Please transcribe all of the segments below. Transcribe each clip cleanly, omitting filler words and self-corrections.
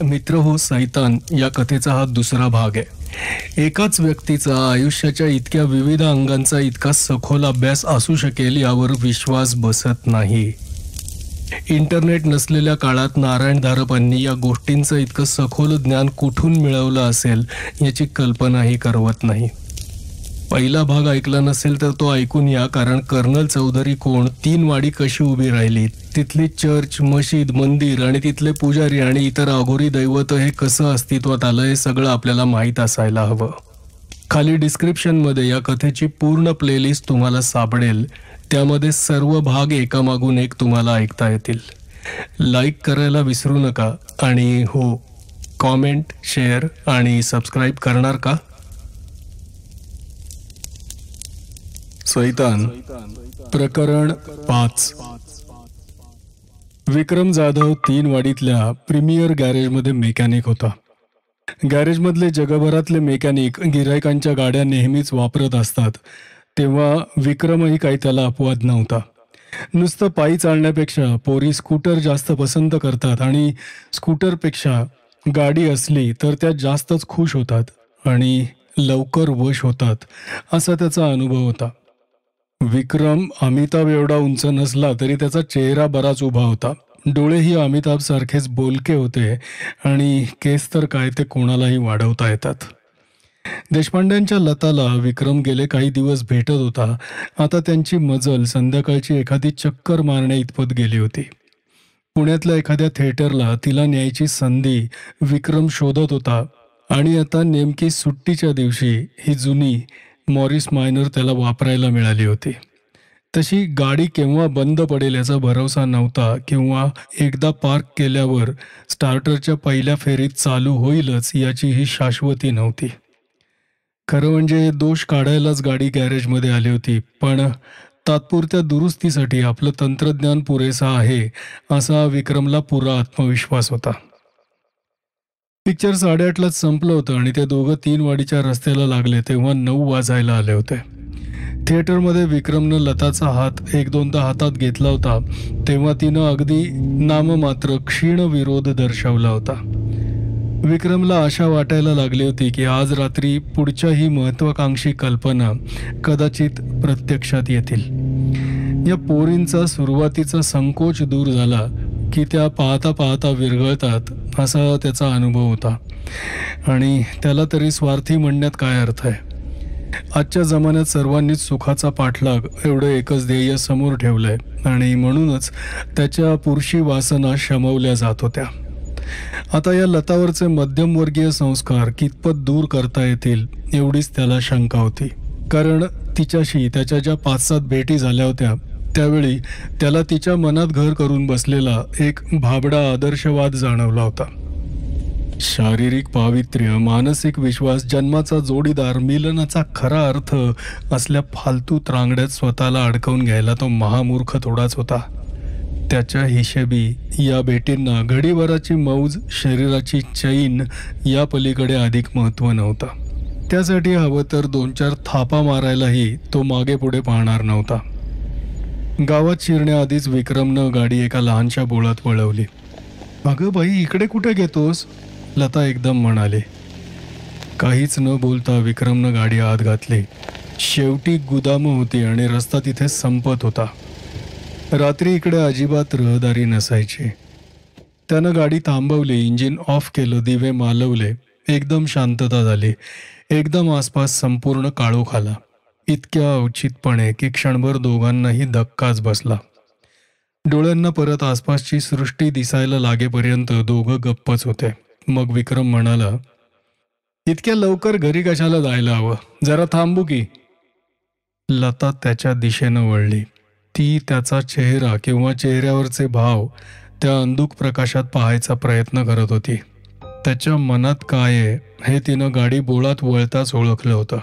मित्र हो सैतान या कथेचा हा दुसरा भाग आहे. एकाच व्यक्तीचा आयुष्याच्या इतक्या विविध अंगांचा इतका सखोल अभ्यास असू शकेल यावर विश्वास बसत नाही. इंटरनेट नसलेल्या काळात नारायण धारपांनी या गोष्टींचं इतकं सखोल ज्ञान कुठून मिळवलं असेल याची कल्पनाही करवत नाही. पहिला भाग ऐकला नसेल तर तो ऐकून या, कारण कर्नल चौधरी कोण, 3 वाडी कशी उभी राहिली, तिथली चर्च, मशीद, मंदिर आणि तिथले पुजारी आणि इतर अघोरी दैवत हे कसं अस्तित्वात आलं हे सगळं आपल्याला माहीत असायला हवं. खाली डिस्क्रिप्शनमध्ये या कथेची पूर्ण प्लेलिस्ट तुम्हाला सापडेल. त्यामध्ये सर्व भाग एकामागून एक तुम्हाला ऐकता येतील. लाईक करायला विसरू नका आणि हो, कॉमेंट, शेअर आणि सबस्क्राईब करणार का? सैतान प्रकरण 5. विक्रम जाधव 3 वाडीतल्या प्रीमियर गॅरेजमध्ये मेकॅनिक होता. गॅरेजमधले जगभरातले मेकॅनिक गिरायकांच्या गाड्या नेहमीच वापरत असतात, तेव्हा विक्रमही काही त्याला अपवाद नव्हता. नुसतं पायी चालण्यापेक्षा पोरी स्कूटर जास्त पसंत करतात आणि स्कूटरपेक्षा गाडी असली तर त्या जास्तच खुश होतात आणि लवकर वश होतात, असा त्याचा अनुभव होता. विक्रम अमिताभ एवढा उंच नसला तरी त्याचा चेहरा बराच उभा होता. डोळेही अमिताभ सारखेच बोलके होते आणि केस तर काय ते कोणालाही वाढवता येतात. देशपांड्यांच्या लताला विक्रम गेले काही दिवस भेटत होता. आता त्यांची मजल संध्याकाळची एखादी चक्कर मारण्या इतपत गेली होती. पुण्यातल्या एखाद्या थिएटरला तिला न्यायची संधी विक्रम शोधत होता आणि आता नेमकी सुट्टीच्या दिवशी ही जुनी मॉरिस मायनर त्याला वापरायला मिळाली होती. तशी गाडी केव्हा बंद पडेल याचा भरोसा नव्हता किंवा एकदा पार्क केल्यावर स्टार्टरच्या पहिल्या फेरीत चालू होईलच याचीही शाश्वती नव्हती. खरं म्हणजे दोष काढायलाच गाडी गॅरेजमध्ये आली होती, पण तात्पुरत्या दुरुस्तीसाठी आपलं तंत्रज्ञान पुरेसं आहे असा विक्रमला पुरा आत्मविश्वास होता. पिक्चर 8:30लाच संपलं होतं आणि ते दोघं 3 वाडीच्या रस्त्याला लागले तेव्हा 9 वाजायला आले होते. थिएटरमध्ये विक्रमनं लताचा हात 1-2दा हातात घेतला होता तेव्हा तिनं अगदी नाममात्र क्षीण विरोध दर्शवला होता. विक्रमला आशा वाटायला लागली होती की आज रात्री पुढच्या ही महत्त्वाकांक्षी कल्पना कदाचित प्रत्यक्षात येतील. या पोरींचा सुरुवातीचा संकोच दूर झाला की त्या पाहता पाहता विरघळतात असा त्याचा अनुभव होता आणि त्याला तरी स्वार्थी म्हणण्यात काय अर्थ आहे. आजच्या जमान्यात सर्वांनीच सुखाचा पाठलाग एवढं एकच ध्येय समोर ठेवलंय आणि म्हणूनच त्याच्या पुरुषी वासना शमवल्या जात होत्या. आता या लतावरचे मध्यमवर्गीय संस्कार कितपत दूर करता येतील एवढीच त्याला शंका होती, कारण तिच्याशी त्याच्या ज्या 5-7 भेटी झाल्या होत्या त्यावेळी त्याला तिच्या मनात घर करून बसलेला एक भाबडा आदर्शवाद जाणवला होता. शारीरिक पावित्र्य, मानसिक विश्वास, जन्माचा जोडीदार, मिलनाचा खरा अर्थ असल्या फालतू त्रांगड्यात स्वतःला अडकवून घ्यायला तो महामूर्ख थोडाच होता. त्याच्या हिशेबी या भेटींना घडीभराची मौज, शरीराची चैन या पलीकडे अधिक महत्त्व नव्हतं. त्यासाठी हवं तर 2-4 थापा मारायलाही तो मागे पुढे पाहणार नव्हता. गावात शिरण्याआधीच विक्रमनं गाडी एका लहानशा बोळात वळवली. अगं बाई, इकडे कुठे घेतोस? लता एकदम म्हणाली. काहीच न बोलता विक्रमनं गाडी आत घातली. शेवटी गुदामं होती आणि रस्ता तिथे संपत होता. रात्री इकडे अजिबात रहदारी नसायची. त्यानं गाडी थांबवली, इंजिन ऑफ केलं, दिवे मालवले. एकदम शांतता झाली. एकदम आसपास संपूर्ण काळोख आला. इतक्या अवचितपणे की क्षणभर दोघांनाही धक्काच बसला. डोळ्यांना परत आसपासची सृष्टी दिसायला लागेपर्यंत दोघं गप्पच होते. मग विक्रम म्हणाला, इतक्या लवकर घरी कशाला जायला हवं, जरा थांबू की? लता त्याच्या दिशेनं वळली. ती त्याचा चेहरा किंवा चेहऱ्यावरचे भाव त्या अंधुक प्रकाशात पाहायचा प्रयत्न करत होती. त्याच्या मनात काय आहे हे तिनं गाडी बोळात वळताच ओळखलं होतं.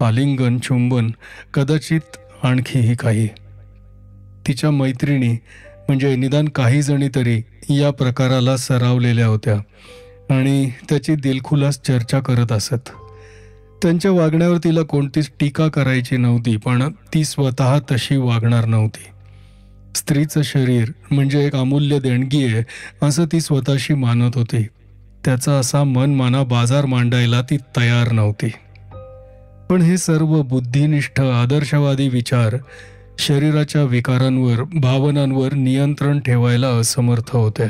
आलिंगन, चुंबन, कदाचित आणखीही काही. तिच्या मैत्रिणी म्हणजे निदान काही जणी तरी या प्रकाराला सरावलेल्या होत्या आणि त्याची दिलखुलास चर्चा करत असत. त्यांच्या वागण्यावर तिला कोणतीच टीका करायची नव्हती, पण ती स्वतः तशी वागणार नव्हती. स्त्रीचं शरीर म्हणजे एक अमूल्य देणगी आहे असं ती स्वतःशी मानत होती. त्याचा असा मनमाना बाजार मांडायला ती तयार नव्हती. पण हे सर्व बुद्धिनिष्ठ आदर्शवादी विचार शरीराच्या विकारांवर, भावनांवर नियंत्रण ठेवायला असमर्थ होते.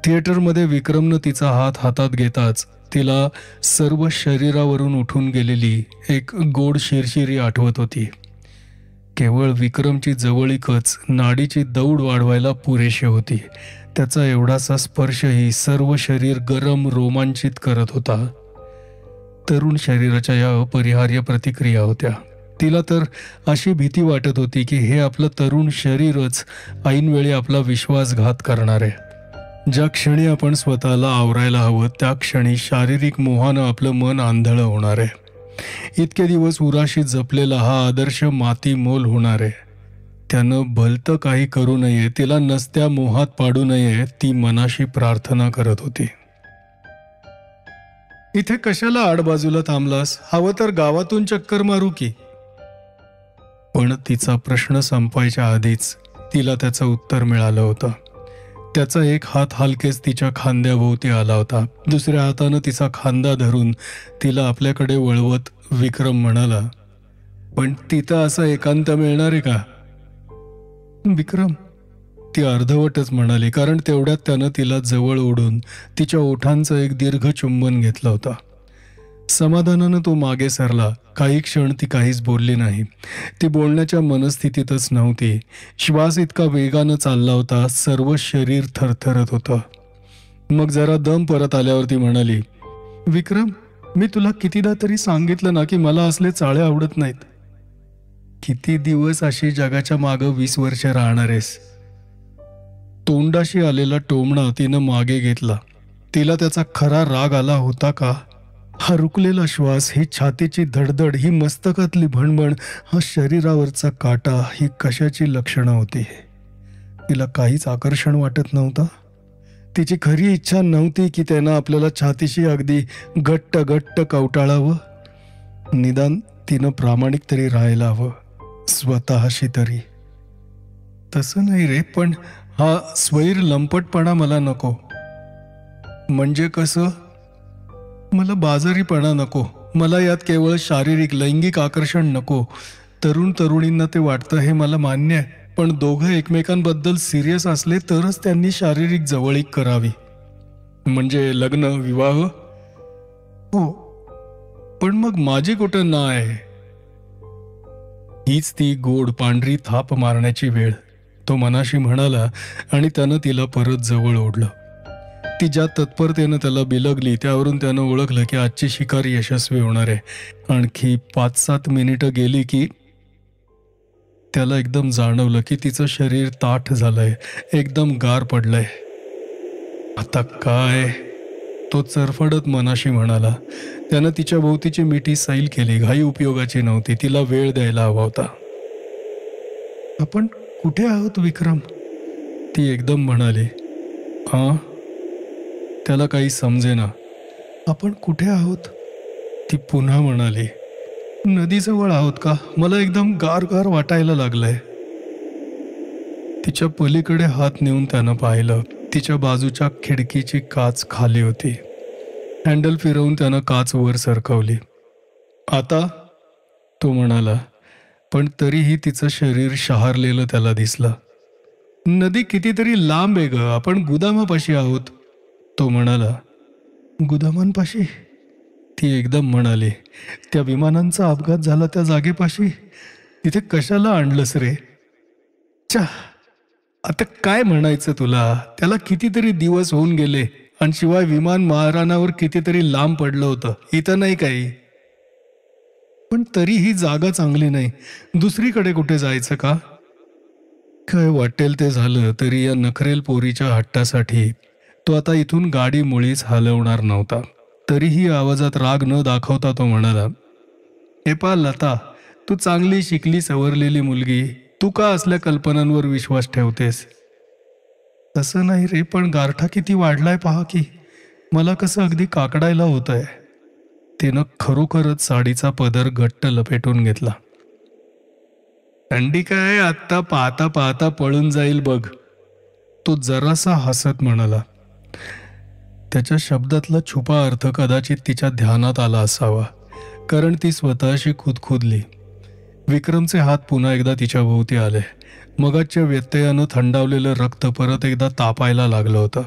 थिएटरमध्ये विक्रमनं तिचा हात हातात घेताच तिला सर्व शरीरावरून उठून गेलेली एक गोड शिरशिरी आठवत होती. केवळ विक्रमची जवळीकच नाडीची दौड वाढवायला पुरेशी होती. त्याचा एवढासा स्पर्शही सर्व शरीर गरम रोमांचित करत होता. तरुण शरीराच्या या अपरिहार्य प्रतिक्रिया होत्या. तिला तर अशी भीती वाटत होती की हे आपलं तरुण शरीरच ऐनवेळी आपला विश्वासघात करणार आहे. ज्या क्षणी आपण स्वतःला आवरायला हवं त्या क्षणी शारीरिक मोहानं आपलं मन आंधळं होणार आहे. इतके दिवस उराशी जपलेला हा आदर्श मातीमोल होणार आहे. त्यानं भलतं काही करू नये, तिला नसत्या मोहात पाडू नये, ती मनाशी प्रार्थना करत होती. इथे कशाला आडबाजूला थांबलास? हवं तर गावातून चक्कर मारू की? पण तिचा प्रश्न संपायच्या आधीच तिला त्याचं उत्तर मिळालं होतं. त्याचा एक हात हलकेच तिच्या खांद्याभोवती आला होता. दुसऱ्या हातानं तिचा खांदा धरून तिला आपल्याकडे वळवत विक्रम म्हणाला, पण तिथं असं एकांत मिळणार आहे का? विक्रम, ती अर्धवटच म्हणाली, कारण तेवढ्यात त्यानं तिला जवळ ओढून तिच्या ओठांचं एक दीर्घ चुंबन घेतलं होतं. समाधानानं तो मागे सरला. काही क्षण ती काहीच बोलली नाही. ती बोलण्याच्या मनस्थितीतच नव्हती. श्वास इतका वेगानं चालला होता, सर्व शरीर थरथरत होतं. मग जरा दम परत आल्यावर ती म्हणाली, विक्रम, मी तुला कितीदा तरी सांगितलं ना की मला असले चाळे आवडत नाहीत. किती दिवस अशी जगाच्या मागं 20 वर्ष राहणार आहेस? तोंडाशी आलेला टोमणा तिनं मागे घेतला. तिला त्याचा खरा राग आला होता का? हा रुकलेला श्वास, ही छातीची धडधड, ही मस्तकातली भणभण, हा शरीरावरचा काटा, ही कशाची लक्षणं होती? तिला काहीच आकर्षण वाटत नव्हतं. तिची खरी इच्छा नव्हती की त्यानं आपल्याला छातीशी अगदी घट्ट घट्ट कवटाळावं. निदान तिनं प्रामाणिक तरी राहायला हवं, स्वतःशी तरी. तसं नाही रे, पण हा स्वैर लंपटपणा मला नको. म्हणजे कसं? मला बाजारीपणा नको. मला यात केवळ शारीरिक लैंगिक आकर्षण नको. तरुण तरुणींना ते वाटतं हे मला मान्य आहे, पण दोघं एकमेकांबद्दल सिरियस असले तरच त्यांनी शारीरिक जवळीक करावी. म्हणजे लग्न, विवाह? हो, पण मग माझी कुठं नाय? हीच ती गोड पांढरी थाप मारण्याची वेळ, तो मनाशी म्हणाला आणि त्यानं तिला परत जवळ ओढलं. ती ज्या तत्परतेनं त्याला बिलगली त्यावरून त्यानं ओळखलं की आजची शिकार यशस्वी होणार आहे. आणखी 5-7 मिनिटं गेली की त्याला एकदम जाणवलं की तिचं शरीर ताठ झालंय, एकदम गार पडलंय. आता काय? तो चरफडत मनाशी म्हणाला. त्यानं तिच्या भोवतीची मिठी सैल केली. घाई उपयोगाची नव्हती, तिला वेळ द्यायला हवा होता. आपण कुठे आहोत विक्रम? ती एकदम म्हणाली. हां? त्याला काही समजेना. आपण कुठे आहोत? ती पुन्हा म्हणाली. नदीजवळ आहोत का? मला एकदम गार गार वाटायला लागलंय. तिच्या पलीकडे हात नेऊन त्यानं पाहिलं. तिच्या बाजूच्या खिडकीची काच खाली होती. हँडल फिरवून त्यानं काच वर सरकवली. आता? तो म्हणाला, पण तरीही तिचं शरीर शहारलेलं त्याला दिसलं. नदी कितीतरी लांब आहे ग, आपण गुदामापाशी आहोत. तो म्हणाला. गुदामांपाशी? ती एकदम म्हणाली. त्या विमानांचा अपघात झाला त्या जागेपाशी? तिथे कशाला आणलंस रे? चा, आता काय म्हणायचं तुला? त्याला कितीतरी दिवस होऊन गेले आणि शिवाय विमान मारानावर कितीतरी लांब पडलं होतं. इथं नाही काही. पण तरी ही जागा चांगली नाही. दुसरीकडे कुठे जायचं का? काय वाटेल ते झालं तरी या नखरेल पोरीच्या हट्टासाठी तो आता इथून गाडी मुळीच हलवणार नव्हता. तरीही आवाजात राग न दाखवता तो म्हणाला, हे पा लता, तू चांगली शिकली सवरलेली मुलगी, तू का असल्या कल्पनांवर विश्वास ठेवतेस? तसं नाही रे, पण गारठा किती वाढलाय पहा की. मला कसं अगदी काकडायला होत आहे. तिनं खरोखरच साडीचा पदर घट्ट लपेटून घेतला. थंडी काय आत्ता पाहता पाहता पळून जाईल बघ, तो जरासा हसत म्हणाला. त्याच्या शब्दातला छुपा अर्थ कदाचित तिच्या ध्यानात आला असावा, कारण ती स्वतःशी खुदखुदली. विक्रमचे हात पुन्हा एकदा तिच्या भोवती आले. मगाच्या व्यत्ययानं थंडावलेलं रक्त परत एकदा तापायला लागलं होतं.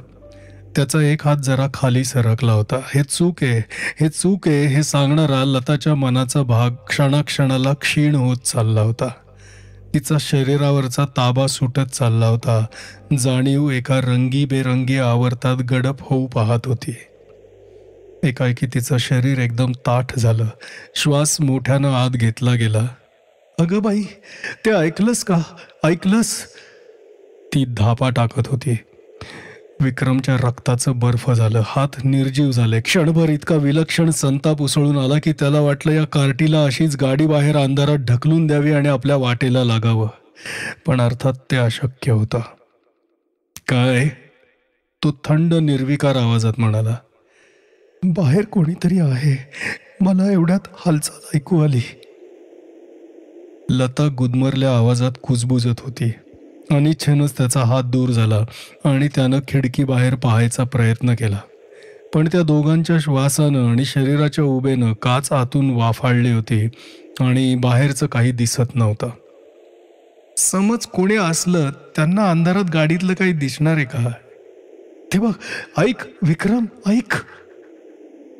त्याचा एक हात जरा खाली सरकला होता. हे चूक आहे, हे चूक आहे, हे सांगणारा लताच्या मनाचा भाग क्षणाक्षणाला क्षीण होत चालला होता. तिचा शरीरावरचा ताबा सुटत चालला होता. जाणीव एका रंगीबेरंगी आवर्तात गडप होऊ पाहत होती. एकाएकी तिचं शरीर एकदम ताठ झालं. श्वास मोठ्यानं आत घेतला गेला. अगं बाई, ते ऐकलंस का? ऐकलंस? ती धापा टाकत होती. विक्रमच्या रक्ताचं बर्फ झालं. हात निर्जीव झाले. क्षणभर इतका विलक्षण संताप उसळून आला की त्याला वाटलं या कार्टीला अशीच गाडी बाहेर अंधारात ढकलून द्यावी आणि आपल्या वाटेला लागावं. पण अर्थात ते अशक्य होतं. काय? तो थंड निर्विकार आवाजात म्हणाला. बाहेर कोणीतरी आहे. मला एवढ्यात हालचाल ऐकू आली. लता गुदमरल्या आवाजात कुजबुजत होती. अनिच्छेनंच त्याचा हात दूर झाला आणि त्यानं खिडकी बाहेर पाहायचा प्रयत्न केला. पण त्या दोघांच्या श्वासानं आणि शरीराच्या उभेनं काच आतून वाफाळली होती आणि बाहेरचं काही दिसत नव्हतं. समज कोणी असलं, त्यांना अंधारात गाडीतलं काही दिसणार आहे का? ते बघ, ऐक विक्रम, ऐक.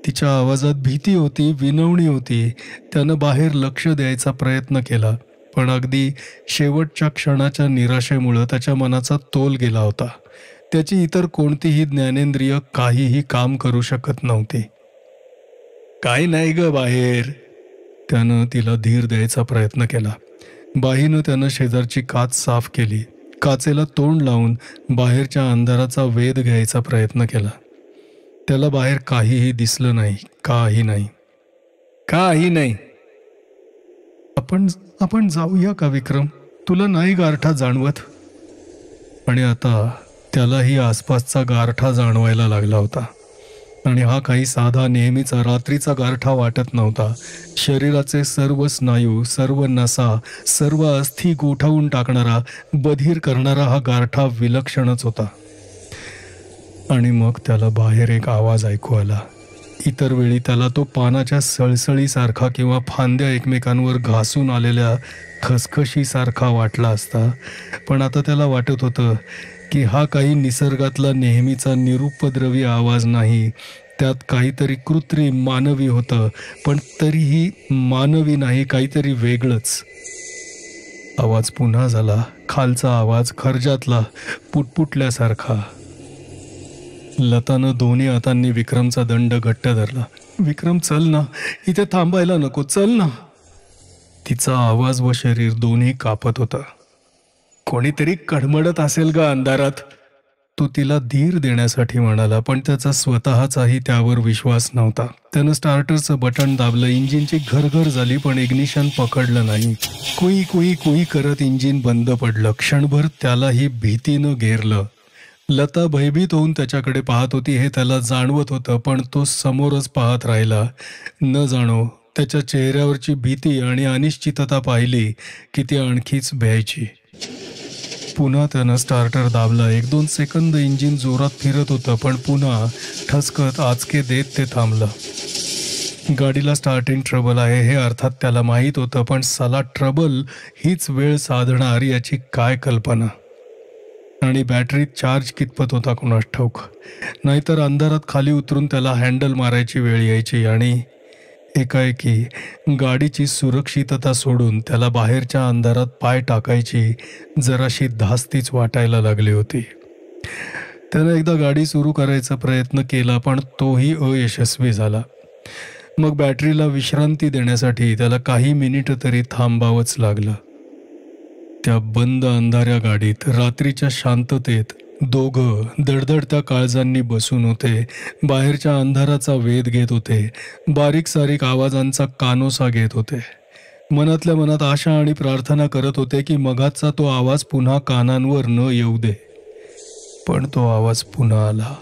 तिच्या आवाजात भीती होती, विनवणी होती. त्यानं बाहेर लक्ष द्यायचा प्रयत्न केला, पण अगदी शेवटच्या क्षणाच्या निराशेमुळं त्याच्या मनाचा तोल गेला होता. त्याची इतर कोणतीही ज्ञानेंद्रिय काहीही काम करू शकत नव्हती. काय नाही ग बाहेर, त्यानं तिला धीर द्यायचा प्रयत्न केला. बाईनं त्यानं शेजारची काच साफ केली. काचेला तोंड लावून बाहेरच्या अंधाराचा वेध घ्यायचा प्रयत्न केला. त्याला बाहेर काहीही दिसलं नाही. काही नाही, काही नाही. आपण जाऊया का विक्रम? तुला नाही गारठा जाणवत? आणि आता त्यालाही आसपासचा गारठा जाणवायला लागला होता. आणि हा काही साधा नेहमीचा रात्रीचा गारठा वाटत नव्हता. शरीराचे सर्व स्नायू, सर्व नसा, सर्व अस्थी गोठवून टाकणारा, बधीर करणारा हा गारठा विलक्षणच होता. आणि मग त्याला बाहेर एक आवाज ऐकू आला. इतर वेळी त्याला तो पानाच्या सळसळीसारखा किंवा फांद्या एकमेकांवर घासून आलेल्या खसखशीसारखा वाटला असता. पण आता त्याला वाटत होतं की हा काही निसर्गातला नेहमीचा निरुपद्रवी आवाज नाही. त्यात काहीतरी कृत्रिम मानवी होतं, पण तरीही मानवी नाही, काहीतरी वेगळंच. आवाज पुन्हा झाला. खालचा आवाज, खर्जातला, पुटपुटल्यासारखा. लतानं दोन्ही हातांनी विक्रमचा दंड घट्ट धरला. विक्रम, चल ना, इथे थांबायला नको, चल ना. तिचा आवाज व शरीर दोन्ही कापत होतं. कोणीतरी कडमडत असेल ग अंधारात, तो तिला धीर देण्यासाठी म्हणाला. पण त्याचा स्वतःचाही त्यावर विश्वास नव्हता. त्यानं स्टार्टरचं बटन दाबलं. इंजिनची घरघर झाली, पण इग्निशन पकडलं नाही. कुई कुई कुई करत इंजिन बंद पडलं. क्षणभर त्यालाही भीतीनं घेरलं. लता भयभीत होऊन त्याच्याकडे पाहत होती हे त्याला जाणवत होतं, पण तो समोरच पाहत राहिला. न जाणो त्याच्या चेहऱ्यावरची भीती आणि अनिश्चितता पाहिली की ती आणखीच भ्यायची. पुन्हा त्यानं स्टार्टर दाबला. 1-2 सेकंद इंजिन जोरात फिरत होतं, पण पुन्हा ठसकत आचके देत ते थांबलं. गाडीला स्टार्टिंग ट्रबल आहे हे अर्थात त्याला माहीत होतं, पण साला ट्रबल हीच वेळ साधणार याची काय कल्पना. आणि बॅटरीत चार्ज कितपत होता कोणास ठाऊक. नाहीतर अंधारात खाली उतरून त्याला हँडल मारायची वेळ यायची आणि एकाएकी गाडीची सुरक्षितता सोडून त्याला बाहेरच्या अंधारात पाय टाकायची जराशी धास्तीच वाटायला लागली होती. त्यानं एकदा गाडी सुरू करायचा प्रयत्न केला, पण तोही अयशस्वी झाला. मग बॅटरीला विश्रांती देण्यासाठी त्याला काही मिनिटं तरी थांबावंच लागलं. त्या बंद अंधाऱ्या गाडीत रात्रीच्या शांततेत दोघं दडदडत्या काळजांनी बसून होते. बाहेरच्या अंधाराचा वेध घेत होते. बारीक सारीक आवाजांचा कानोसा घेत होते. मनातल्या मनात आशा आणि प्रार्थना करत होते की मगाचा तो आवाज पुन्हा कानांवर न येऊ दे. पण तो आवाज पुन्हा आला.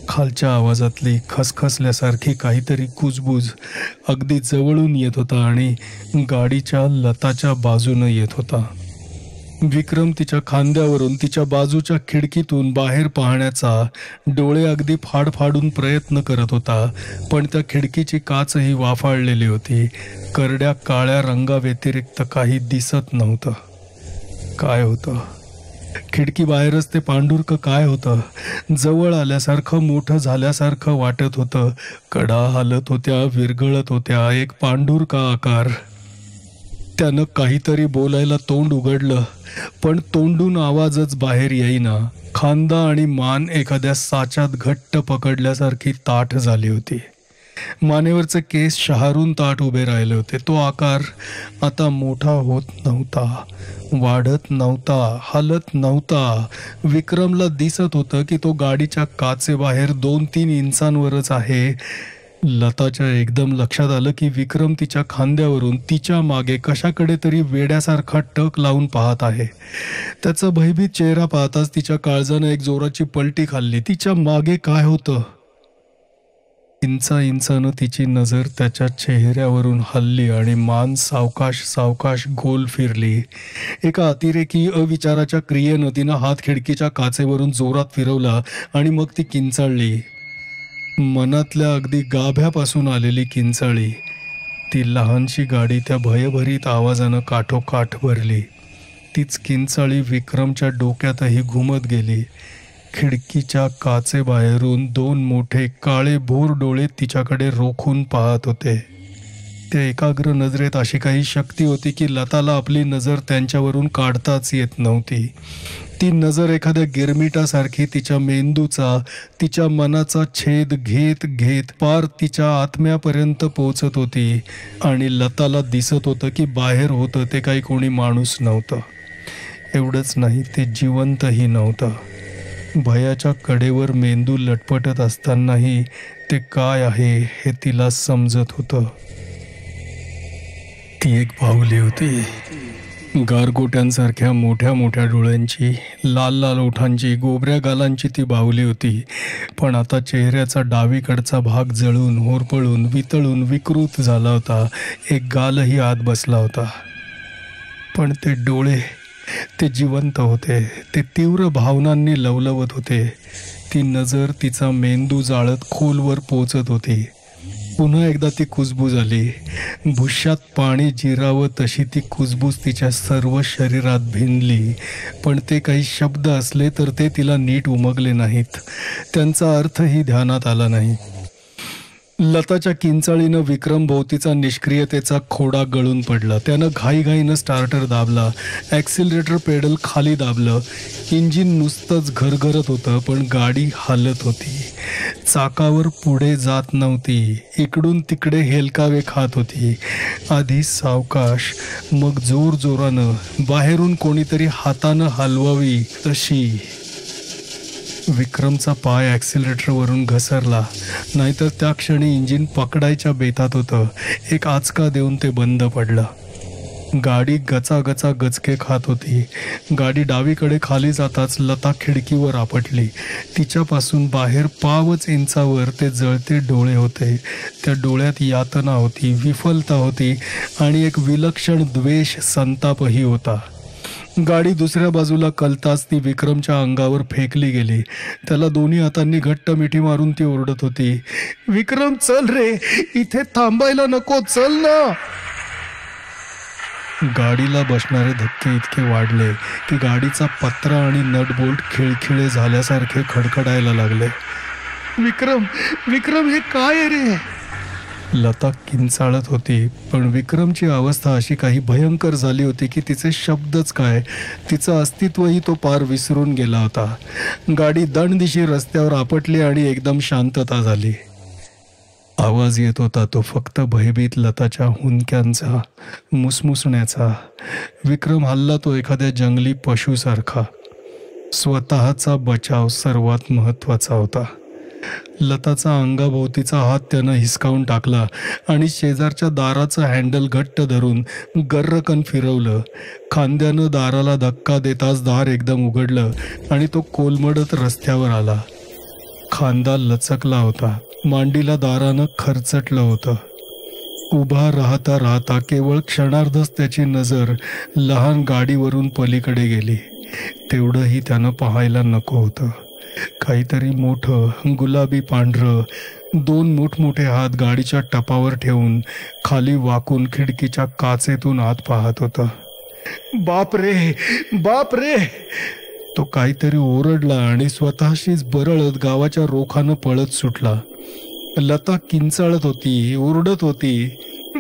खालच्या आवाजातली खसखसल्यासारखी काहीतरी कुजबूज अगदी जवळून येत होता आणि गाडीच्या लताच्या बाजूनं येत होता. विक्रम तिच्या खांद्यावरून तिच्या बाजूच्या खिडकीतून बाहेर पाहण्याचा डोळे अगदी फाडफाडून प्रयत्न करत होता, पण त्या खिडकीची काचही वाफाळलेली होती. करड्या काळ्या रंगाव्यतिरिक्त काही दिसत नव्हतं. काय होतं? खिडकी बाहेरच ते पांढुरक काय होतं? जवळ आल्यासारखं, मोठं झाल्यासारखं वाटत होतं. कडा हालत होत्या, विरघळत होत्या. एक पांढुरका आकार. त्यानं काहीतरी बोलायला तोंड उघडलं, पण तोंडून आवाजच बाहेर येईना. खांदा आणि मान एखाद्या साच्यात घट्ट पकडल्यासारखी ताठ झाली होती. मानेवरचे केस शहारून ताठ उभे राहिले होते. तो आकार आता मोठा होत नव्हता, वाढत नव्हता, हलत नव्हता. विक्रमला दिसत होतं की तो गाडीच्या काचेबाहेर 2-3 इंचांवरच आहे. लताच्या एकदम लक्षात आलं की विक्रम तिच्या खांद्यावरून तिच्या मागे कशाकडे तरी वेड्यासारखा टक लावून पाहत आहे. त्याचा भयभीत चेहरा पाहताच तिच्या काळजानं एक जोराची पलटी खाल्ली. तिच्या मागे काय होतं? इंचानं तिची नजर त्याच्या चेहऱ्यावरून हलली आणि मान सावकाश सावकाश गोल फिरली. एका अतिरेकी अविचाराच्या क्रियेनं तिनं हात खिडकीच्या काचेवरून जोरात फिरवला आणि मग ती किंचाळली. मनातल्या अगदी गाभ्यापासून आलेली किंचाळी. ती लहानशी गाडी त्या भयभरीत आवाजानं काठोकाठ भरली. तीच किंचाळी विक्रमच्या डोक्यातही घुमत गेली. खिडकीच्या काचेबाहेरून 2 मोठे काळे भोर डोळे तिच्याकडे रोखून पाहत होते. त्या एकाग्र नजरेत अशी काही शक्ती होती की लताला आपली नजर त्यांच्यावरून काढताच येत नव्हती. ती नजर एखाद्या गिरमिटासारखी तिच्या मेंदूचा, तिच्या मनाचा छेद घेत घेत पार तिच्या आत्म्यापर्यंत पोहोचत होती. आणि लताला दिसत होतं की बाहेर होतं ते काही कोणी माणूस नव्हतं. एवढंच नाही, ते जिवंतही नव्हतं. भयाच्या कडेवर मेंदू लटपटत असतानाही ते काय आहे हे तिला समजत होतं. ती एक बाहुली होती. गारगोट्यांसारख्या मोठ्या मोठ्या डोळ्यांची, लाल लाल ओठांची, गोबऱ्या गालांची ती बाहुली होती. पण आता चेहऱ्याचा डावीकडचा भाग जळून, होरपळून, वितळून विकृत झाला होता. एक गालही आत बसला होता. पण ते डोळे, ते जिवंत होते. ते तीव्र भावनांनी लवलवत होते. ती नजर तिचा मेंदू जाळत खोलवर पोचत होती. पुन्हा एकदा ती कुजबूज आली. भुश्यात पाणी जिरावं तशी ती कुजबूज तिच्या सर्व शरीरात भिनली. पण ते काही शब्द असले तर ते तिला नीट उमगले नाहीत. त्यांचा अर्थही ध्यानात आला नाही. लताच्या किंचाळीनं विक्रम भोवतीचा निष्क्रियतेचा खोडा गळून पडला. त्यानं घाईघाईनं स्टार्टर दाबला. ॲक्सिलरेटर पेडल खाली दाबलं. इंजिन नुसतंच घरघरत होतं, पण गाडी हालत होती. चाकावर पुढे जात नव्हती. इकडून तिकडे हेलकावे खात होती. आधी सावकाश, मग जोरजोरानं, बाहेरून कोणीतरी हातानं हलवावी तशी. विक्रमचा पाय ॲक्सिलरेटरवरून घसरला, नाहीतर त्या क्षणी इंजिन पकडायच्या बेतात होतं. एक आचका देऊन ते बंद पडलं. गाडी गचागचा गचके खात होती. गाडी डावीकडे खाली जाताच लता खिडकीवर आपटली. तिच्यापासून बाहेर 5 इंचावर ते जळते डोळे होते. त्या डोळ्यात यातना होती, विफलता होती आणि एक विलक्षण द्वेष, संतापही होता. गाडी दुसऱ्या बाजूला कलताच ती विक्रमच्या अंगावर फेकली गेली. त्याला दोन्ही हातांनी घट्ट मिठी मारून ती ओरडत होती, विक्रम चल रे, इथे थांबायला नको, चल ना. गाडीला बसणारे धक्के इतके वाढले की गाडीचा पत्रा आणि नटबोल्ट खिळखिळे झाल्यासारखे खडखडायला लागले. विक्रम, विक्रम हे काय आहे रे? लता किंचाळत होती. पण विक्रमची अवस्था अशी काही भयंकर झाली होती की तिचे शब्दच काय, तिचं अस्तित्वही तो पार विसरून गेला होता. गाडी दणदिशी रस्त्यावर आपटली आणि एकदम शांतता झाली. आवाज येत होता तो फक्त भयभीत लताच्या हुंदक्यांचा, मुसमुसण्याचा. विक्रम हल्ला तो एखाद्या जंगली पशुसारखा. स्वतःचा बचाव सर्वात महत्त्वाचा होता. लताचा अंगाभोवतीचा हात त्यानं हिसकावून टाकला आणि शेजारच्या दाराचं हँडल घट्ट धरून गर्रकन फिरवलं. खांद्यानं दाराला धक्का देताच दार एकदम उघडलं आणि तो कोलमडत रस्त्यावर आला. खांदा लचकला होता, मांडीला दारानं खरचटलं होतं. उभा राहता राहता केवळ क्षणार्धच त्याची नजर लहान गाडीवरून पलीकडे गेली. तेवढंही त्यानं पाहायला नको होतं. काहीतरी मोठं, गुलाबी पांढरं, 2 मोठमोठे हात गाडीच्या टपावर ठेवून खाली वाकून खिडकीच्या काचेतून आत पाहत होतं. बाप रे, बाप रे! तो काहीतरी ओरडला आणि स्वतःशीच बरळत गावाच्या रोखानं पळत सुटला. लता किंचाळत होती, ओरडत होती,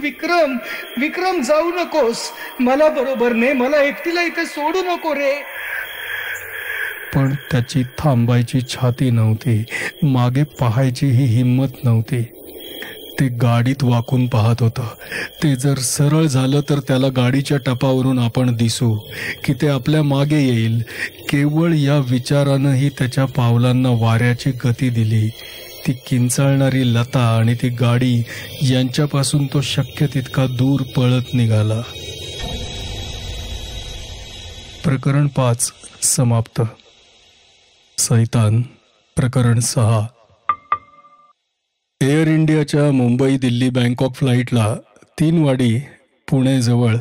विक्रम, विक्रम, जाऊ नकोस, मला बरोबर ने, मला एकटीला इथे सोडू नको रे. पण त्याची थांबायची छाती नव्हती, मागे पाहायचीही हिंमत नव्हती. ते गाडीत वाकून पाहत होतं. ते जर सरळ झालं तर त्याला गाडीच्या टपावरून आपण दिसू, की ते आपल्या मागे येईल. केवळ या विचारानंही त्याच्या पावलांना वाऱ्याची गती दिली. ती किंचाळणारी लता आणि ती गाडी यांच्यापासून तो शक्य तितका दूर पळत निघाला. प्रकरण 5 समाप्त. सैतान प्रकरण 6. एअर इंडियाच्या मुंबई दिल्ली बँकॉक फ्लाईटला 3 वाडी पुणेजवळ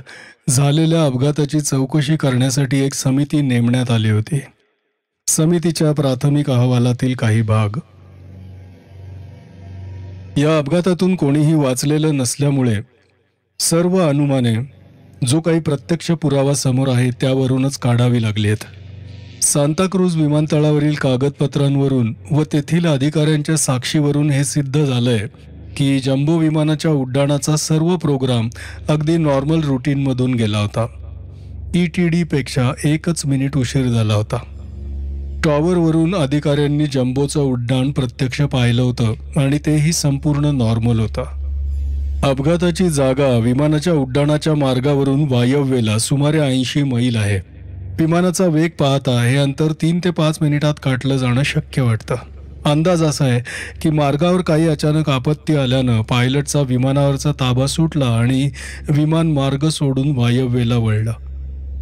झालेल्या अपघाताची चौकशी करण्यासाठी एक समिती नेमण्यात आली होती. समितीच्या प्राथमिक अहवालातील काही भाग. या अपघातातून कोणीही वाचलेलं नसल्यामुळे सर्व अनुमाने जो काही प्रत्यक्ष पुरावा समोर आहे त्यावरूनच काढावी लागली आहेत. सांताक्रूज विमानतळावरील कागदपत्रांवरून व तेथील अधिकाऱ्यांच्या साक्षीवरून हे सिद्ध झालंय की जम्बो विमानाच्या उड्डाणाचा सर्व प्रोग्राम अगदी नॉर्मल रुटीनमधून गेला होता. ETD-पेक्षा 1 मिनिट उशीर झाला होता. टॉवरवरून अधिकाऱ्यांनी जम्बोचं उड्डाण प्रत्यक्ष पाहिलं होतं आणि तेही संपूर्ण नॉर्मल होतं. अपघाताची जागा विमानाच्या उड्डाणाच्या मार्गावरून वायव्येला सुमारे 80 मैल आहे. विमानाचा वेग पाहता हे अंतर 3 ते 5 मिनिटात गाठलं जाणं शक्य वाटतं. अंदाज असा आहे की मार्गावर काही अचानक आपत्ती आल्यानं पायलटचा विमानावरचा ताबा सुटला आणि विमान मार्ग सोडून वायव्येला वळलं.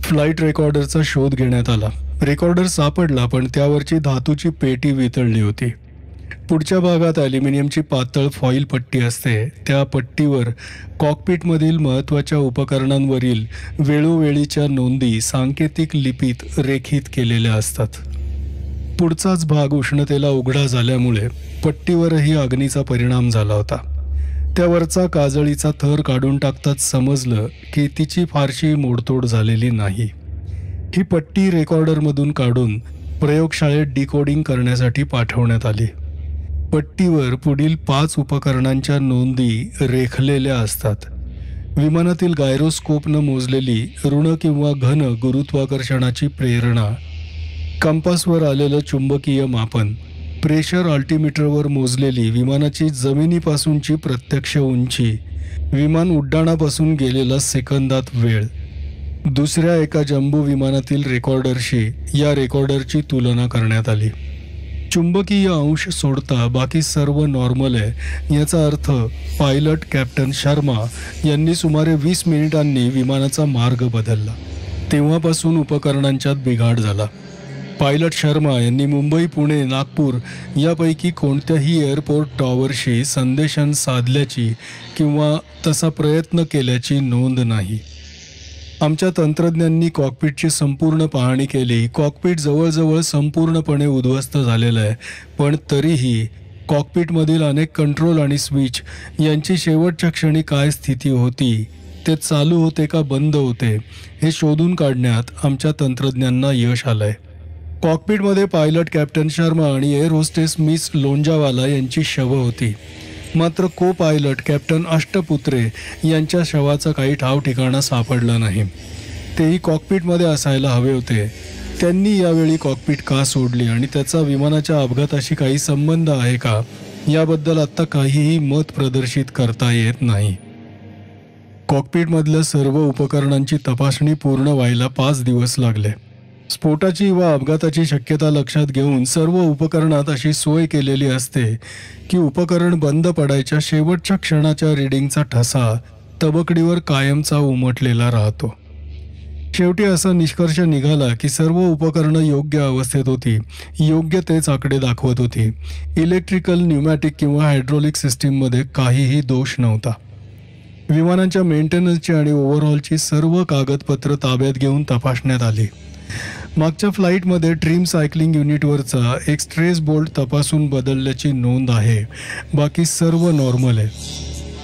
फ्लाईट रेकॉर्डरचा शोध घेण्यात आला. रेकॉर्डर सापडला, पण त्यावरची धातूची पेटी वितळली होती. पुढच्या भागात ॲल्युमिनियमची पातळ फॉईल पट्टी असते. त्या पट्टीवर कॉकपिटमधील महत्त्वाच्या उपकरणांवरील वेळोवेळीच्या नोंदी सांकेतिक लिपीत रेखित केलेल्या असतात. पुढचाच भाग उष्णतेला उघडा झाल्यामुळे पट्टीवरही अग्नीचा परिणाम झाला होता. त्यावरचा काजळीचा थर काढून टाकताच समजलं की तिची फारशी मोडतोड झालेली नाही. ही पट्टी रेकॉर्डरमधून काढून प्रयोगशाळेत डिकोडिंग करण्यासाठी पाठवण्यात आली. पट्टीवर पुढील 5 उपकरणांच्या नोंदी रेखलेल्या असतात. विमानातील गायरोस्कोपनं मोजलेली ऋण किंवा घन गुरुत्वाकर्षणाची प्रेरणा, कंपासवर आलेलं चुंबकीय मापन, प्रेशर अल्टिमीटरवर मोजलेली विमानाची जमिनीपासूनची प्रत्यक्ष उंची, विमान उड्डाणापासून गेलेला सेकंदात वेळ. दुसऱ्या एका जम्बो विमानातील रेकॉर्डरशी या रेकॉर्डरची तुलना करण्यात आली. चुंबकीय अंश सोडता बाकी सर्व नॉर्मल आहे. याचा अर्थ पायलट कॅप्टन शर्मा यांनी सुमारे 20 मिनिटांनी विमानाचा मार्ग बदलला. तेव्हापासून उपकरणांच्यात बिघाड झाला. पायलट शर्मा यांनी मुंबई, पुणे, नागपूर यापैकी कोणत्याही एअरपोर्ट टॉवरशी संदेशन साधल्याची किंवा तसा प्रयत्न केल्याची नोंद नाही. आमच्या तंत्रज्ञांनी कॉकपिटची संपूर्ण पाहणी केली. कॉकपिट जवळजवळ संपूर्णपणे उद्ध्वस्त झालेलं आहे, पण तरीही कॉकपिटमधील अनेक कंट्रोल आणि स्विच यांची शेवटच्या क्षणी काय स्थिती होती, ते चालू होते का बंद होते, हे शोधून काढण्यात आमच्या तंत्रज्ञांना यश आलंय. कॉकपिटमध्ये पायलट कॅप्टन शर्मा आणि एअर होस्टेस मिस लोंजावाला यांची शवं होती. मात्र को पायलट कॅप्टन अष्टपुत्रे यांच्या शवाचा काही ठाव ठिकाणा सापडला नाही. तेही कॉकपिटमध्ये असायला हवे होते. त्यांनी यावेळी कॉकपिट का सोडली आणि त्याचा विमानाच्या अपघाताशी काही संबंध आहे का, याबद्दल आत्ता काहीही मत प्रदर्शित करता येत नाही. कॉकपिटमधल्या सर्व उपकरणांची तपासणी पूर्ण व्हायला 5 दिवस लागले. स्फोटाची व अपघाताची शक्यता लक्षात घेऊन सर्व उपकरणात अशी सोय केलेली असते की उपकरण बंद पडायच्या शेवटच्या क्षणाच्या रीडिंगचा ठसा तबकडीवर कायमचा उमटलेला राहतो. शेवटी असा निष्कर्ष निघाला की सर्व उपकरणं योग्य अवस्थेत होती, योग्य तेच आकडे दाखवत होती. इलेक्ट्रिकल, न्यूमॅटिक किंवा हायड्रोलिक सिस्टीममध्ये काहीही दोष नव्हता. विमानांच्या मेंटेनन्सची आणि ओव्हरहॉलची सर्व कागदपत्र ताब्यात घेऊन तपासण्यात आली. मागच्या फ्लाईटमध्ये ट्रिम सायकलिंग युनिटवरचा एक स्ट्रेस बोल्ट तपासून बदलल्याची नोंद आहे. बाकी सर्व नॉर्मल आहे.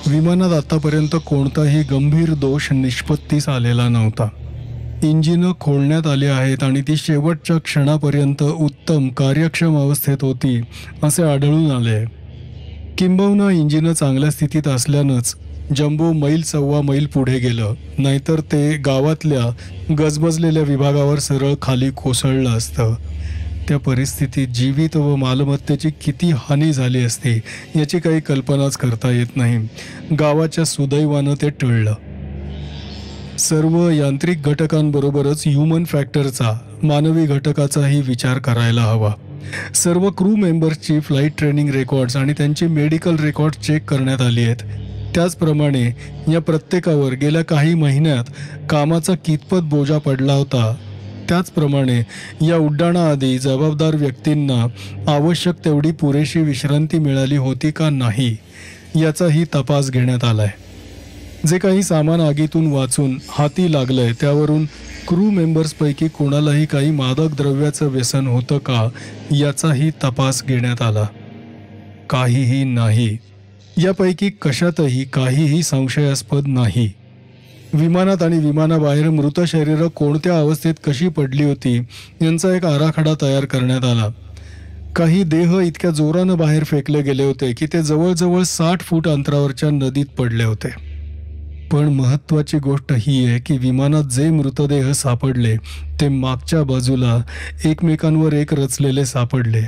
विमानात आतापर्यंत कोणताही गंभीर दोष निष्पत्तीस आलेला नव्हता. इंजिनं खोलण्यात आली आहेत आणि ती शेवटच्या क्षणापर्यंत उत्तम कार्यक्षम अवस्थेत होती असे आढळून आले. किंबहुना इंजिनं चांगल्या स्थितीत असल्यानंच जम्बो मैल सव्वा मैल पुढे गेलं, नाहीतर ते गावातल्या गजबजलेल्या विभागावर सरळ खाली कोसळलं असतं. त्या परिस्थितीत जीवित व मालमत्तेची किती हानी झाली असती याची काही कल्पनाच करता येत नाही. गावाच्या सुदैवानं ते टळलं. सर्व यांत्रिक घटकांबरोबरच ह्युमन फॅक्टरचा, मानवी घटकाचाही विचार करायला हवा. सर्व क्रू मेंबर्सची फ्लाईट ट्रेनिंग रेकॉर्ड्स आणि त्यांची मेडिकल रेकॉर्ड्स चेक करण्यात आली आहेत. त्याचप्रमाणे या प्रत्येकावर गेल्या काही महिन्यात कामाचा कितपत बोजा पडला होता, त्याचप्रमाणे या उड्डाणाआधी जबाबदार व्यक्तींना आवश्यक तेवढी पुरेशी विश्रांती मिळाली होती का नाही याचाही तपास घेण्यात आलाय. जे काही सामान आगीतून वाचून हाती लागलंय त्यावरून क्रू मेंबर्सपैकी कोणालाही काही मादक द्रव्याचं व्यसन होतं का याचाही तपास घेण्यात आला. काहीही नाही. यापैकी कशातही काहीही संशयास्पद नाही. विमानात आणि विमानाबाहेर मृत शरीरं कोणत्या अवस्थेत कशी पडली होती यांचा एक आराखडा तयार करण्यात आला. काही देह इतक्या जोरानं बाहेर फेकले गेले होते की ते जवळजवळ 60 फूट अंतरावरच्या नदीत पडले होते. पण महत्त्वाची गोष्ट ही आहे की विमानात जे मृतदेह सापडले ते मागच्या बाजूला एकमेकांवर एक रचलेले सापडले.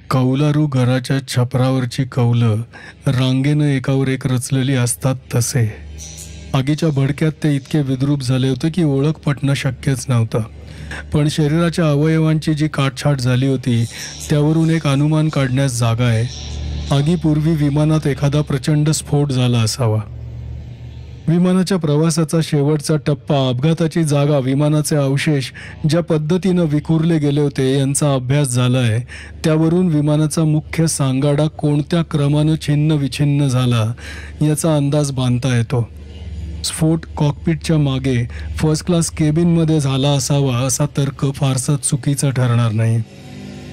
कौलारू घराच्या छपरावरची कौलं रांगेनं एकावर एक रचलेली असतात तसे. आगीच्या भडक्यात ते इतके विद्रूप झाले होते की ओळख पटणं शक्यच नव्हतं. पण शरीराच्या अवयवांची जी काटछाट झाली होती त्यावरून एक अनुमान काढण्यास जागा आहे. आगीपूर्वी विमानात एखादा प्रचंड स्फोट झाला असावा. विमानाच्या प्रवासाचा शेवटचा टप्पा, अपघाताची जागा, विमानाचे अवशेष ज्या पद्धतीनं विखुरले गेले होते यांचा अभ्यास झाला आहे. त्यावरून विमानाचा मुख्य सांगाडा कोणत्या क्रमानं छिन्न विछिन्न झाला याचा अंदाज बांधता येतो. स्फोट कॉकपिटच्या मागे फर्स्ट क्लास केबिनमध्ये झाला असावा असा तर्क फारसा चुकीचा ठरणार नाही.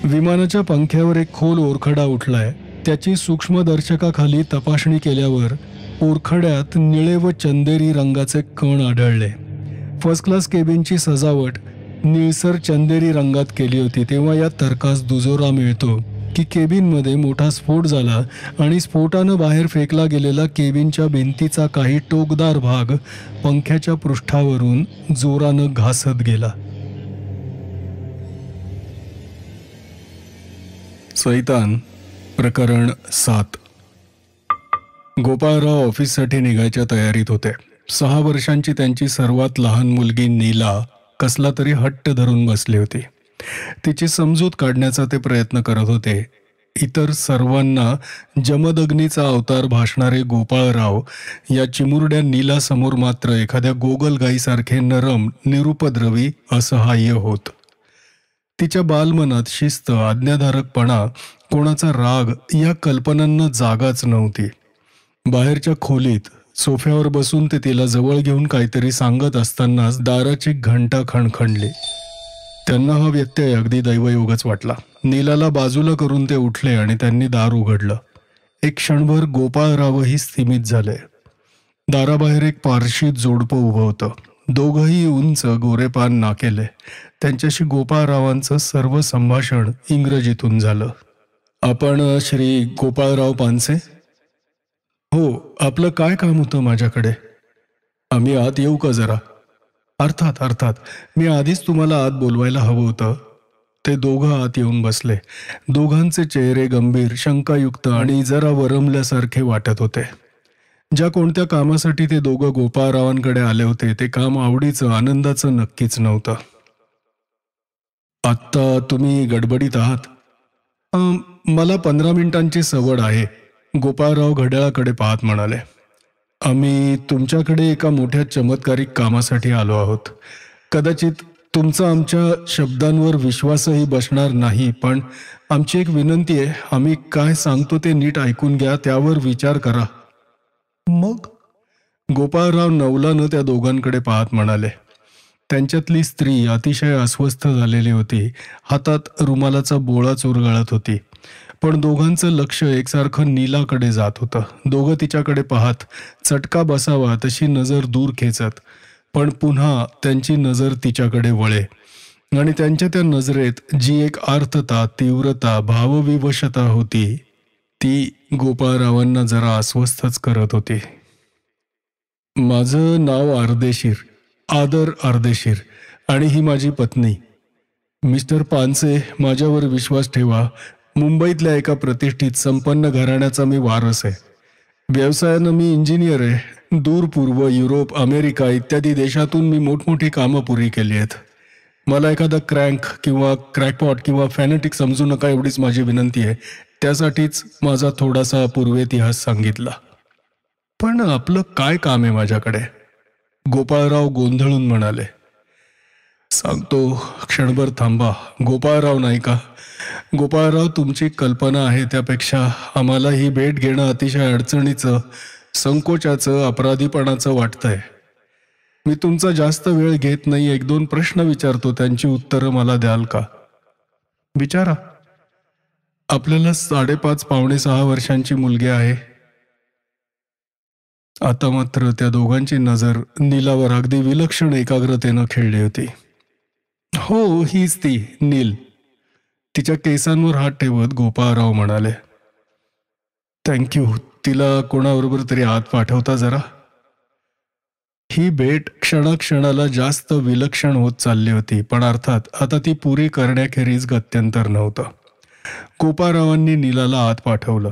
विमानाच्या पंख्यावर एक खोल ओरखडा उठलाय. त्याची सूक्ष्मदर्शकाखाली तपासणी केल्यावर ओरखड्यात निळे व चंदेरी रंगाचे कण आढळले. फर्स्ट क्लास केबिनची सजावट निळसर चंदेरी रंगात केली होती. तेव्हा या तर्कास दुजोरा मिळतो की केबिनमध्ये मोठा स्फोट झाला आणि स्फोटानं बाहेर फेकला गेलेला केबिनच्या भिंतीचा काही टोकदार भाग पंख्याच्या पृष्ठावरून जोरानं घासत गेला. सैतान प्रकरण 7. गोपाळराव ऑफिससाठी निघायच्या तयारीत होते. 6 वर्षांची त्यांची सर्वात लहान मुलगी नीला कसला तरी हट्ट धरून बसली होती. तिची समजूत काढण्याचा ते प्रयत्न करत होते. इतर सर्वांना जमदग्नीचा अवतार भासणारे गोपाळराव या चिमुरड्या नीलासमोर मात्र एखाद्या गोगलगाईसारखे नरम, निरुपद्रवी, असहाय्य होत. तिच्या बालमनात शिस्त, आज्ञाधारकपणा, कोणाचा राग या कल्पनांना जागाच नव्हती. बाहेरच्या खोलीत सोफ्यावर बसून ते तिला जवळ घेऊन काहीतरी सांगत असतानाच दाराची घंटा खणखणली. त्यांना हा व्यत्यय अगदी दैवयोगच वाटला. नीलाला बाजूला करून ते उठले आणि त्यांनी दार उघडलं. एक क्षणभर गोपाळरावही स्थिमित झाले. दाराबाहेर एक पारशी जोडपं उभं होतं. दोघंही उंच, गोरेपान नाकेले. त्यांच्याशी गोपाळरावांचं सर्व संभाषण इंग्रजीतून झालं. आपण श्री गोपाळराव पानसे? हो, आपलं काय काम होतं माझ्याकडे? आम्ही आत येऊ का जरा? अर्थात. मी आधीच तुम्हाला आत बोलवायला हवं होतं. ते दोघं आत येऊन बसले. दोघांचे चेहरे गंभीर, शंकायुक्त आणि जरा वरमल्यासारखे वाटत होते. ज्या कोणत्या कामासाठी ते दोघं गोपाळरावांकडे आले होते ते काम आवडीचं, आनंदाचं नक्कीच नव्हतं. आत्ता तुम्ही गडबडीत आहात? मला 15 मिनिटांची सवड आहे, गोपाळराव घड्याळाकडे पाहत म्हणाले. आम्ही तुमच्याकडे एका मोठ्या चमत्कारिक कामासाठी आलो आहोत. कदाचित तुमचा आमच्या शब्दांवर विश्वासही बसणार नाही, पण आमची एक विनंती आहे, आम्ही काय सांगतो ते नीट ऐकून घ्या, त्यावर विचार करा. मग गोपाळराव नवलानं त्या दोघांकडे पाहत म्हणाले. त्यांच्यातली स्त्री अतिशय अस्वस्थ झालेली होती. हातात रुमालाचा बोळा चुरगळत होती. पण दोघांचं लक्ष एकसारखं नीलाकडे जात होतं. दोघं तिच्याकडे पाहत, चटका बसावा तशी नजर दूर खेचत, पण पुन्हा त्यांची नजर तिच्याकडे वळे आणि त्यांच्या त्या नजरेत जी एक आर्तता, तीव्रता, भावविवशता होती, ती गोपाळरावांना जरा अस्वस्थच करत होती. माझं नाव अर्देशीर, आदर अर्देशीर, आणि ही माझी पत्नी. मिस्टर पानसे, माझ्यावर विश्वास ठेवा. मुंबईतल्या एका प्रतिष्ठित संपन्न घराण्याचा मी वारस आहे. व्यवसायानं मी इंजिनियर आहे. दूर पूर्व, युरोप, अमेरिका इत्यादी देशातून मी मोठमोठी कामं पुरी केली आहेत. मला एखादा क्रँक किंवा क्रॅकपॉट किंवा फॅनेटिक समजू नका, एवढीच माझी विनंती आहे. त्यासाठीच माझा थोडासा पूर्वेतिहास सांगितला. पण आपलं काय काम आहे माझ्याकडे? गोपाळराव गोंधळून म्हणाले. सांगतो, क्षणभर थांबा. गोपाळराव नाही का? गोपाळराव, तुमची कल्पना आहे त्यापेक्षा आम्हाला ही भेट घेणं अतिशय अडचणीचं, संकोचाचं, अपराधीपणाचं वाटतंय. मी तुमचा जास्त वेळ घेत नाही. 1-2 प्रश्न विचारतो, त्यांची उत्तरं मला द्याल का? विचारा. आपल्याला 5.5 पावणे 6 वर्षांची मुलगी आहे. आता मात्र त्या दोघांची नजर नीलावर अगदी विलक्षण एकाग्रतेनं खेळली होती. हो, हीच ती, नील. तिच्या केसांवर हात ठेवत गोपाळराव म्हणाले. थँक्यू. तिला कोणाबरोबर तरी आत पाठवता जरा. ही भेट क्षणाक्षणाला जास्त विलक्षण होत चालली होती, पण अर्थात आता ती पुरी करण्याखेरीज गत्यंतर नव्हतं. गोपाळरावांनी नीलाला आत पाठवलं.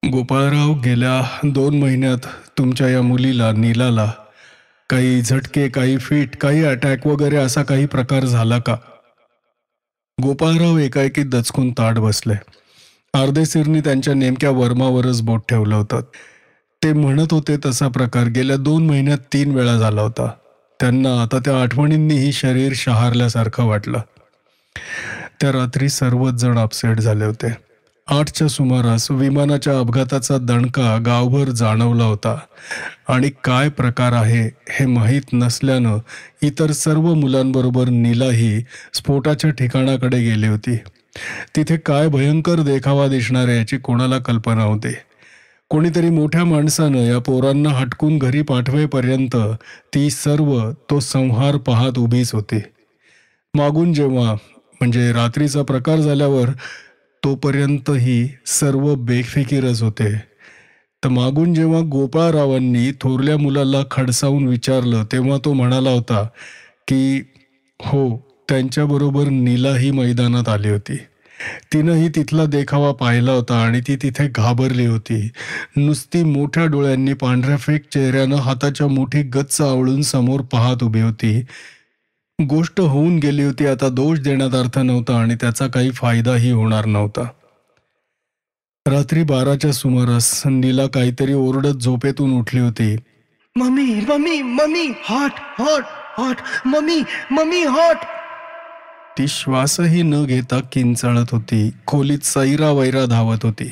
गोपाळराव, गेल्या 2 महिन्यात तुमच्या या मुलीला, नीलाला, काही झटके, काही फिट, काही अटॅक वगैरे असा काही प्रकार झाला का? गोपाळराव एकाएकी दचकून ताठ बसले. अर्देशीरनी त्यांच्या नेमक्या वर्मावरच बोट ठेवलं होतं. ते म्हणत होते तसा प्रकार गेल्या 2 महिन्यात 3 वेळा झाला होता. त्यांना आता त्या आठवणींनीही शरीर शहारल्यासारखं वाटलं. त्या रात्री सर्वच जण अपसेट झाले होते. 8च्या सुमारास विमानाच्या अपघाताचा दणका गावभर जाणवला होता आणि काय प्रकार आहे हे माहीत नसल्यानं इतर सर्व मुलांबरोबर नीलाही स्फोटाच्या ठिकाणाकडे गेली होती. तिथे काय भयंकर देखावा दिसणार आहे याची कोणाला कल्पना होती. कोणीतरी मोठ्या माणसानं या पोरांना हटकून घरी पाठवेपर्यंत ती सर्व तो संहार पाहत उभीच होती. मागून जेव्हा, म्हणजे रात्रीचा प्रकार झाल्यावर, तोपर्यंतही सर्व बेफिकीरच होते. तर मागून जेव्हा गोपाळरावांनी थोरल्या मुलाला खडसावून विचारलं तेव्हा तो म्हणाला होता की हो, त्यांच्याबरोबर नीलाही मैदानात आली होती. तिनंही तिथला देखावा पाहिला होता आणि ती तिथे घाबरली होती. नुसती मोठ्या डोळ्यांनी, पांढऱ्या फेक चेहऱ्यानं हाताच्या मुठी गच्च आवळून समोर पाहत उभी होती. गोष्ट होऊन गेली होती. आता दोष देण्यात अर्थ नव्हता आणि त्याचा काही फायदाही होणार नव्हता. रात्री 12च्या सुमारास नीला काहीतरी ओरडत झोपेतून उठली होती. Mummy, mummy, mummy, hot, hot, hot, mummy, mummy, hot. ती श्वासही न घेता किंचाळत होती. खोलीत सैरावैरा धावत होती.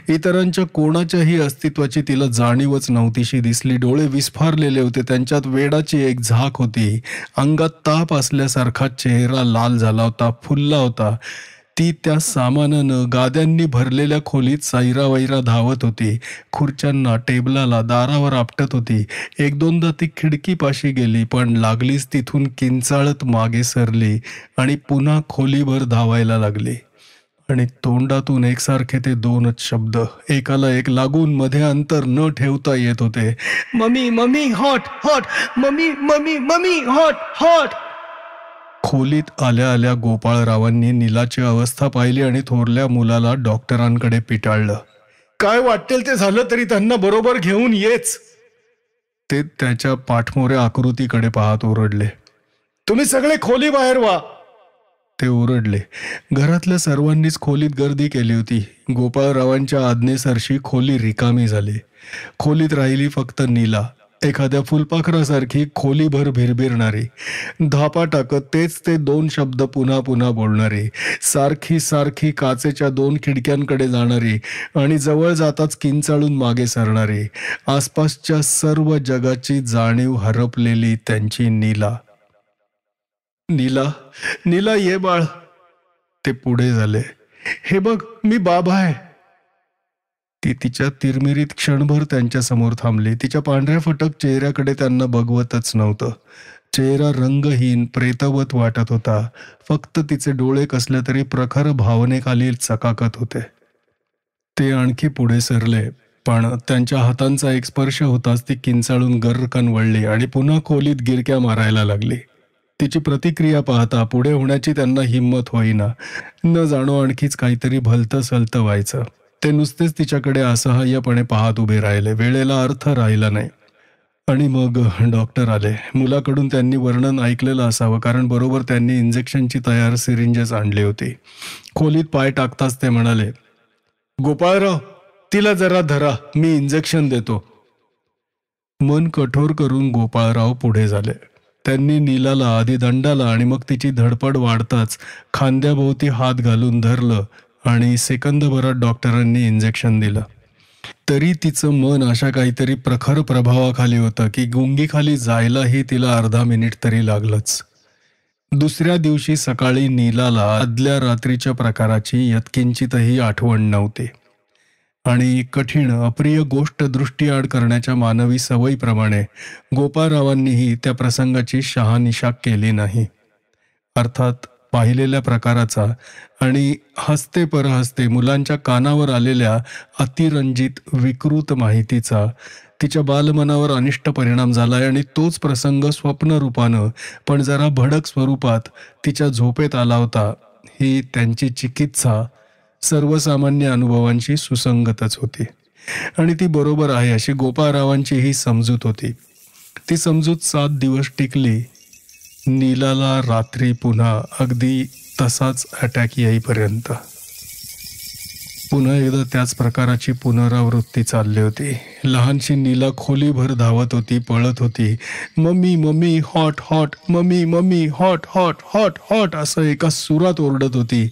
इतरांच्या कोणाच्याही अस्तित्वाची तिला जाणीवच नव्हतीशी दिसली. डोळे विस्फारलेले होते. त्यांच्यात वेडाची एक झाक होती. अंगात ताप असल्यासारखा चेहरा लाल झाला होता, फुलला होता. ती त्या सामानानं गाद्यांनी भरलेल्या खोलीत सैरावैरा धावत होती. खुर्च्यांना, टेबलाला, दारावर आपटत होती. 1-2दा ती खिडकीपाशी गेली, पण लागलीच तिथून किंचाळत मागे सरली आणि पुन्हा खोलीभर धावायला लागली. आणि तोंडातून एकसारखे ते 2च शब्द एकाला एक लागून मध्ये अंतर न ठेवता येत होते. Mummy, mummy, hot, hot, mummy, mummy, mummy, hot, hot. खोलीत आल्या आल्या गोपाळरावांनी नीलाची अवस्था पाहिली आणि थोरल्या मुलाला डॉक्टरांकडे पिटाळलं. काय वाटेल ते झालं तरी त्यांना बरोबर घेऊन येच. ते त्याच्या पाठमोऱ्या आकृतीकडे पाहत ओरडले. तुम्ही सगळे खोली बाहेर व्हा. ते ओरडले. घरातल्या सर्वांनीच खोलीत गर्दी केली होती. गोपाळरावांच्या आज्ञेसरशी खोली रिकामी झाली. खोलीत राहिली फक्त नीला. एखाद्या फुलपाखरासारखी खोलीभर भिरभिरणारी, धापा टाकत तेच ते 2 शब्द पुन्हा पुन्हा बोलणारी, सारखी सारखी काचेच्या 2 खिडक्यांकडे जाणारी आणि जवळ जाताच किंचाळून मागे सरणारी, आसपासच्या सर्व जगाची जाणीव हरपलेली त्यांची नीला. नीला, नीला ये बाळ. ते पुढे झाले. हे बघ, मी बाबा आहे. ती तिच्या तिरमिरीत क्षणभर त्यांच्या समोर थांबली. तिच्या पांढऱ्या फटक चेहऱ्याकडे त्यांना बघवतच नव्हतं. चेहरा रंगहीन, प्रेतवत वाटत होता. फक्त तिचे डोळे कसल्या तरी प्रखर भावनेखाली चकाकत होते. ते आणखी पुढे सरले, पण त्यांच्या हातांचा एक स्पर्श होताच ती किंचाळून गर्रकन वळली आणि पुन्हा खोलीत गिरक्या मारायला लागली. तिची प्रतिक्रिया पाहता पुढे होण्याची त्यांना हिंमत होईना. न जाणो आणखीच काहीतरी भलतं सलतं व्हायचं. ते नुसतेच तिच्याकडे असहाय्यपणे पाहत उभे राहिले. वेळेला अर्थ राहिला नाही. आणि मग डॉक्टर आले. मुलाकडून त्यांनी वर्णन ऐकलेलं असावं, कारण बरोबर त्यांनी इंजेक्शनची तयार सिरिंजेस आणली होती. खोलीत पाय टाकताच ते म्हणाले, गोपाळराव, तिला जरा धरा, मी इंजेक्शन देतो. मन कठोर करून गोपाळराव पुढे झाले. त्यांनी नीलाला आधी दंडाला आणि मग तिची धडपड वाढताच खांद्याभोवती हात घालून धरलं आणि सेकंदभरात डॉक्टरांनी इंजेक्शन दिलं. तरी तिचं मन अशा काहीतरी प्रखर प्रभावाखाली होतं की गुंगीखाली जायलाही तिला अर्धा मिनिट तरी लागलंच. दुसऱ्या दिवशी सकाळी नीलाला आदल्या रात्रीच्या प्रकाराची यत्किंचितही आठवण नव्हती आणि कठीण अप्रिय गोष्ट दृष्टीआड करण्याच्या मानवी सवयीप्रमाणे गोपाळरावांनीही त्या प्रसंगाची शहानिशा केली नाही. अर्थात पाहिलेल्या प्रकाराचा आणि हसते परहसते मुलांच्या कानावर आलेल्या अतिरंजित विकृत माहितीचा तिच्या बालमनावर अनिष्ट परिणाम झालाय आणि तोच प्रसंग स्वप्नरूपानं पण जरा भडक स्वरूपात तिच्या झोपेत आला होता. ही त्यांची चिकित्सा सर्वसामान्य अनुभवांशी सुसंगतच होती आणि ती बरोबर आहे अशी गोपाळरावांची ही समजूत होती. ती समजूत 7 दिवस टिकली. नीलाला रात्री पुन्हा अगदी तसाच अटॅक येईपर्यंत. पुन्हा एकदा त्याच प्रकाराची पुनरावृत्ती चालली होती. लहानशी नीला खोलीभर धावत होती, पळत होती. Mummy mummy hot hot, mummy mummy hot hot hot hot असं एका सुरात ओरडत होती.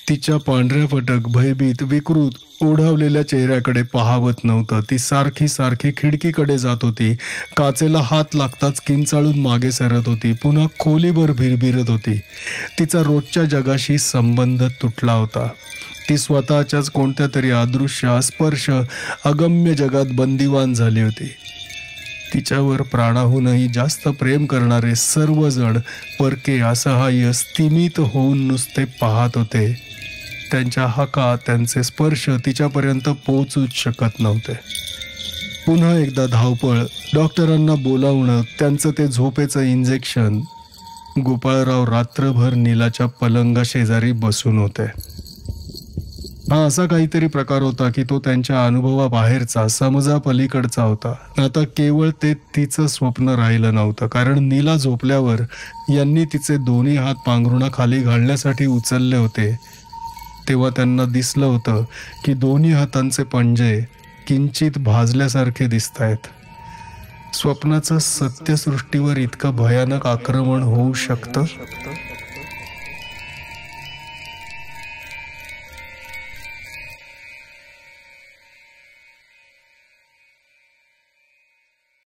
तिच्या पांढऱ्या फटक, भयभीत, विकृत, ओढावलेल्या चेहऱ्याकडे पाहावत नव्हतं. ती सारखी सारखी खिडकीकडे जात होती. काचेला हात लागताच किंचाळून मागे सरत होती. पुन्हा खोलीभर भिरभिरत होती. तिचा रोजच्या जगाशी संबंध तुटला होता. ती स्वतःच्याच कोणत्या तरी अदृश्य, अस्पर्श, अगम्य जगात बंदिवान झाली होती. तिच्यावर प्राणाहूनही जास्त प्रेम करणारे सर्वजण परके, असहाय्य, स्तिमित होऊन नुसते पाहत होते. त्यांच्या हाका, त्यांचे स्पर्श तिच्यापर्यंत पोहोचूच शकत नव्हते. पुन्हा एकदा धावपळ, डॉक्टरांना बोलावणं, त्यांचं ते झोपेचं इंजेक्शन. गोपाळराव रात्रभर नीलाच्या पलंगा शेजारी बसून होते. हा असा काहीतरी प्रकार होता की तो त्यांच्या अनुभवाबाहेरचा, समजापलीकडचा होता. आता केवळ ते तिचं स्वप्न राहिलं नव्हतं, कारण नीला झोपल्यावर यांनी तिचे दोन्ही हात पांघरुणाखाली घालण्यासाठी उचलले होते. तेव्हा त्यांना दिसलं होतं की दोन्ही हातांचे पंजे किंचित भाजल्यासारखे दिसतायत. स्वप्नाचं सत्यसृष्टीवर इतकं भयानक आक्रमण होऊ शकतं.